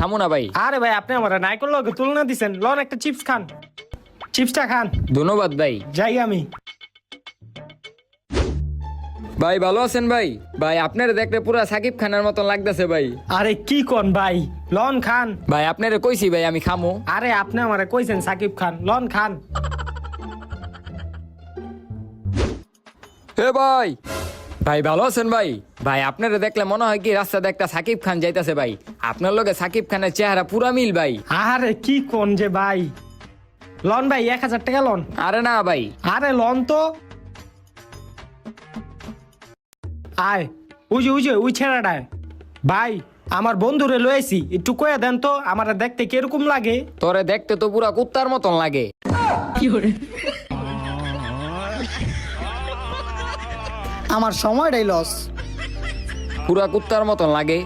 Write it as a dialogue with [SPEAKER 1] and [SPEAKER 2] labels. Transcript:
[SPEAKER 1] খামু না ভাই।
[SPEAKER 2] আরে ভাই আপনি আমার নাইকল লগে তুলনা দিছেন, লন একটা চিপস খান, চিপসটা খান।
[SPEAKER 1] ধন্যবাদ ভাই।
[SPEAKER 2] যাই আমি।
[SPEAKER 1] ভাই ভালো আছেন ভাই? ভাই আপনারে দেখলে পুরা সাকিব খানের মতন লাগতেছে ভাই।
[SPEAKER 2] আরে কি কোন ভাই, লন খান।
[SPEAKER 1] ভাই আপনারে কইছি ভাই আমি খামু।
[SPEAKER 2] আরে আপনি আমারে কইছেন সাকিব খান, লন খান।
[SPEAKER 1] হে ভাই, ভাই ভালো আছেন ভাই? ভাই আপনারে দেখলে মনে হয় কি রাস্তাতে একটা সাকিব খান যাইতাছে ভাই। আপনার লগে সাকিব খানের চেহারা পুরা মিল ভাই।
[SPEAKER 2] আরে কি কোন যে ভাই, লন ভাই 1000 টাকা লন।
[SPEAKER 1] আরে না ভাই।
[SPEAKER 2] আরে লন তো। আয় উজে ওই ছেড়াটায়। ভাই আমার বন্ধুরে লয়েছি, একটু কয়ে দেন তো আমার দেখতে কিরকম লাগে।
[SPEAKER 1] তোরে দেখতে তো পুরা কুত্তার মতন লাগে।
[SPEAKER 3] আমার সময়টাই লস।
[SPEAKER 1] পুরা কুত্তার মতন লাগে।